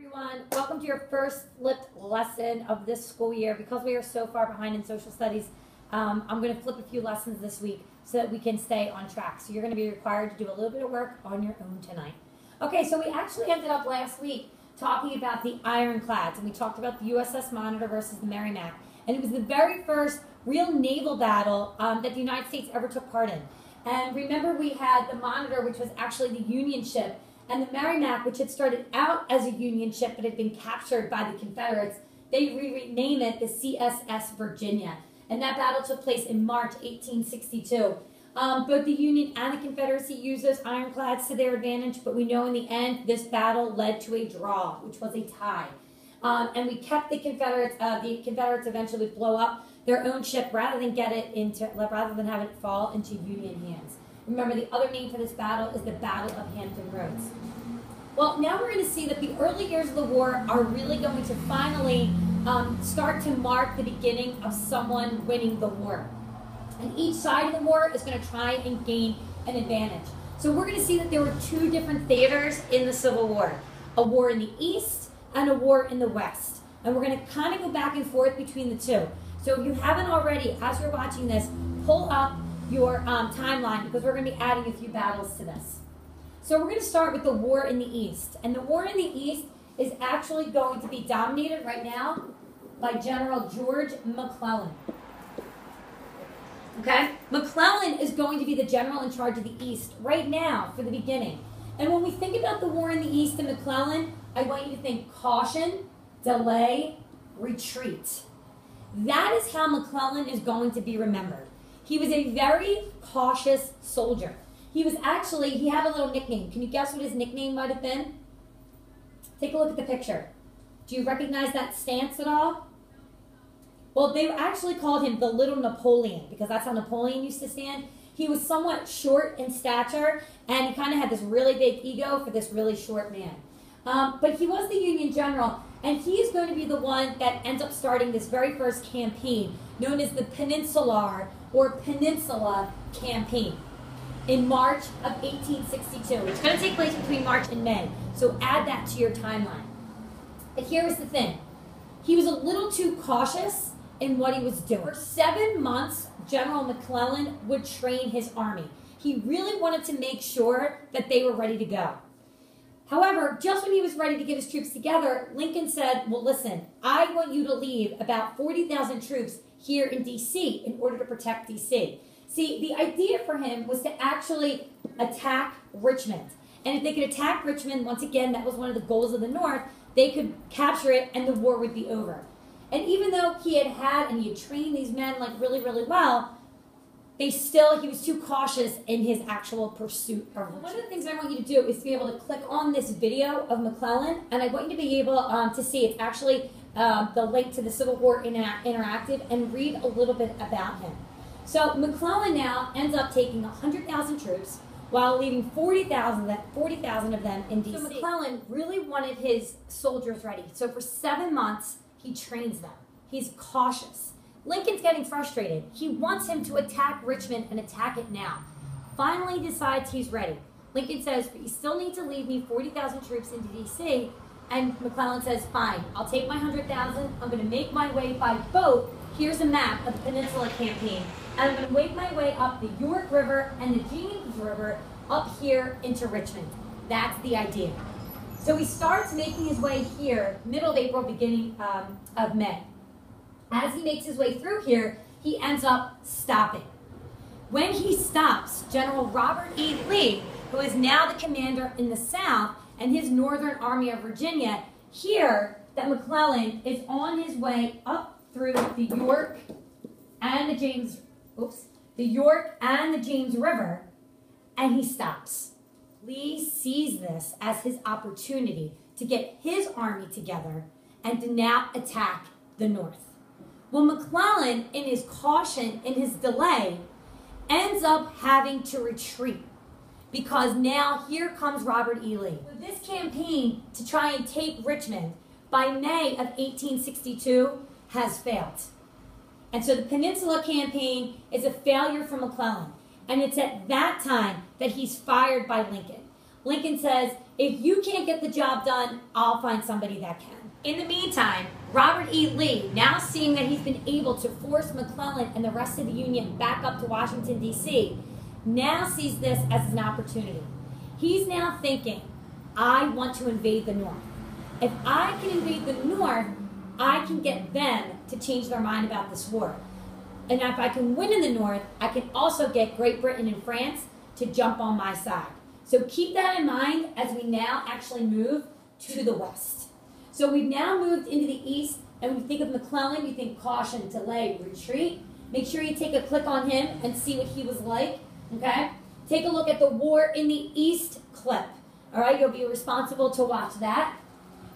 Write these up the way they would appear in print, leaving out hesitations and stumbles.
Everyone, welcome to your first flipped lesson of this school year. Because we are so far behind in social studies, I'm going to flip a few lessons this week so that we can stay on track. So you're going to be required to do a little bit of work on your own tonight. Okay, so we actually ended up last week talking about the ironclads, and we talked about the USS Monitor versus the Merrimack. And it was the very first real naval battle that the United States ever took part in. And remember, we had the Monitor, which was actually the Union ship, and the Merrimack, which had started out as a Union ship but had been captured by the Confederates. They renamed it the CSS Virginia. And that battle took place in March 1862. Both the Union and the Confederacy used those ironclads to their advantage, but we know in the end this battle led to a draw, which was a tie. And we kept the Confederates eventually would blow up their own ship rather than have it fall into Union hands. Remember, the other name for this battle is the Battle of Hampton Roads. Well, now we're going to see that the early years of the war are really going to finally start to mark the beginning of someone winning the war. And each side of the war is going to try and gain an advantage. So we're going to see that there were two different theaters in the Civil War. A war in the East and a war in the West. And we're going to kind of go back and forth between the two. So if you haven't already, as you're watching this, pull up your timeline, because we're going to be adding a few battles to this. So we're going to start with the war in the East. And the war in the East is actually going to be dominated right now by General George McClellan. Okay? McClellan is going to be the general in charge of the East right now for the beginning. And when we think about the war in the East and McClellan, I want you to think caution, delay, retreat. That is how McClellan is going to be remembered. He was a very cautious soldier. He had a little nickname. Can you guess what his nickname might have been? Take a look at the picture. Do you recognize that stance at all? Well, they actually called him the Little Napoleon, because that's how Napoleon used to stand. He was somewhat short in stature, and he kind of had this really big ego for this really short man. But he was the Union general, and he is going to be the one that ends up starting this very first campaign, known as the Peninsular or Peninsula Campaign, in March of 1862. It's going to take place between March and May, so add that to your timeline. But here is the thing. He was a little too cautious in what he was doing. For 7 months, General McClellan would train his army. He really wanted to make sure that they were ready to go. However, just when he was ready to get his troops together, Lincoln said, well, listen, I want you to leave about 40,000 troops here in D.C. in order to protect D.C. See, the idea for him was to actually attack Richmond. And if they could attack Richmond, once again, that was one of the goals of the North, they could capture it and the war would be over. And even though he had trained these men like really, really well, he was too cautious in his actual pursuit of Richmond. One of the things I want you to do is to be able to click on this video of McClellan, and I want you to be able to see it's actually the link to the Civil War Interactive, and read a little bit about him. So McClellan now ends up taking 100,000 troops while leaving 40,000 of them in D.C. So McClellan really wanted his soldiers ready. So for 7 months, he trains them. He's cautious. Lincoln's getting frustrated. He wants him to attack Richmond and attack it now. Finally decides he's ready. Lincoln says, but you still need to leave me 40,000 troops into D.C., and McClellan says, fine, I'll take my 100,000. I'm going to make my way by boat. Here's a map of the Peninsula Campaign. And I'm going to make my way up the York River and the James River up here into Richmond. That's the idea. So he starts making his way here, middle of April, beginning of May. As he makes his way through here, he ends up stopping. When he stops, General Robert E. Lee, who is now the commander in the South, and his Northern Army of Virginia, hear that McClellan is on his way up through the York and the James River, and he stops. Lee sees this as his opportunity to get his army together and to now attack the North. Well, McClellan, in his caution, in his delay, ends up having to retreat, because now here comes Robert E. Lee. So this campaign to try and take Richmond by May of 1862 has failed. And so the Peninsula Campaign is a failure for McClellan. And it's at that time that he's fired by Lincoln. Lincoln says, if you can't get the job done, I'll find somebody that can. In the meantime, Robert E. Lee, now seeing that he's been able to force McClellan and the rest of the Union back up to Washington, D.C., now sees this as an opportunity. He's now thinking, I want to invade the North. If I can invade the North, I can get them to change their mind about this war. And if I can win in the North, I can also get Great Britain and France to jump on my side. So keep that in mind as we now actually move to the West. So we've now moved into the East, and when you think of McClellan, you think caution, delay, retreat. Make sure you take a click on him and see what he was like, okay? Take a look at the War in the East clip, all right? You'll be responsible to watch that.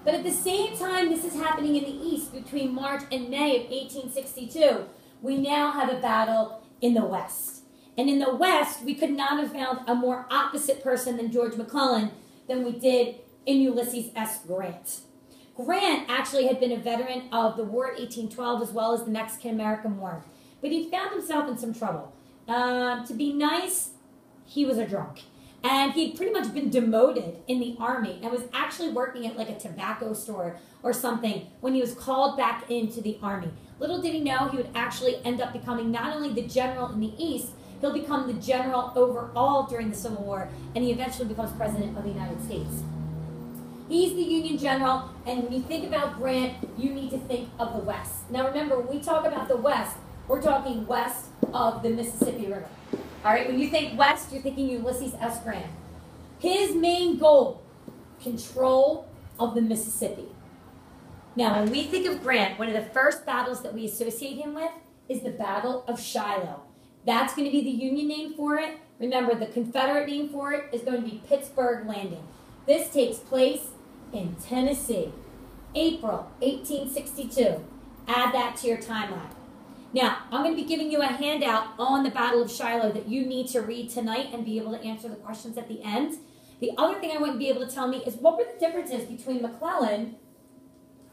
But at the same time this is happening in the East between March and May of 1862, we now have a battle in the West. And in the West, we could not have found a more opposite person than George McClellan than we did in Ulysses S. Grant. Grant actually had been a veteran of the War of 1812 as well as the Mexican-American War. But he found himself in some trouble. To be nice, he was a drunk. And he'd pretty much been demoted in the Army and was actually working at like a tobacco store or something when he was called back into the Army. Little did he know he would actually end up becoming not only the general in the East, he'll become the general overall during the Civil War, and he eventually becomes president of the United States. He's the Union general, and when you think about Grant, you need to think of the West. Now remember, when we talk about the West, we're talking west of the Mississippi River. All right, when you think West, you're thinking Ulysses S. Grant. His main goal, control of the Mississippi. Now, when we think of Grant, one of the first battles that we associate him with is the Battle of Shiloh. That's going to be the Union name for it. Remember, the Confederate name for it is going to be Pittsburgh Landing. This takes place in Tennessee, April 1862. Add that to your timeline. Now, I'm going to be giving you a handout on the Battle of Shiloh that you need to read tonight and be able to answer the questions at the end. The other thing I want you to be able to tell me is what were the differences between McClellan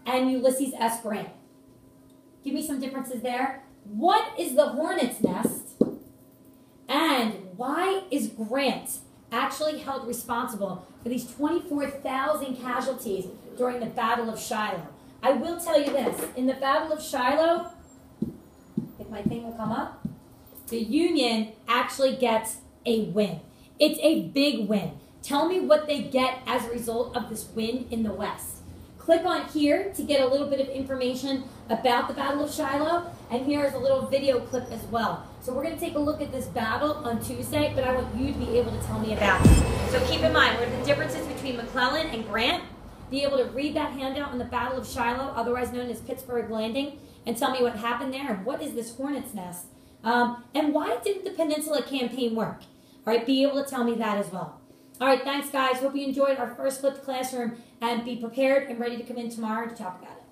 and Ulysses S. Grant? Give me some differences there. What is the Hornet's Nest? And why is Grant actually held responsible for these 24,000 casualties during the Battle of Shiloh? I will tell you this. In the Battle of Shiloh, if my thing will come up, the Union actually gets a win. It's a big win. Tell me what they get as a result of this win in the West. Click on here to get a little bit of information about the Battle of Shiloh, and here's a little video clip as well. So we're going to take a look at this battle on Tuesday, but I want you to be able to tell me about it. So keep in mind, what are the differences between McClellan and Grant? Be able to read that handout on the Battle of Shiloh, otherwise known as Pittsburgh Landing, and tell me what happened there and what is this Hornet's Nest. And why didn't the Peninsula Campaign work? All right, be able to tell me that as well. All right, thanks, guys. Hope you enjoyed our first flipped classroom, and be prepared and ready to come in tomorrow to talk about it.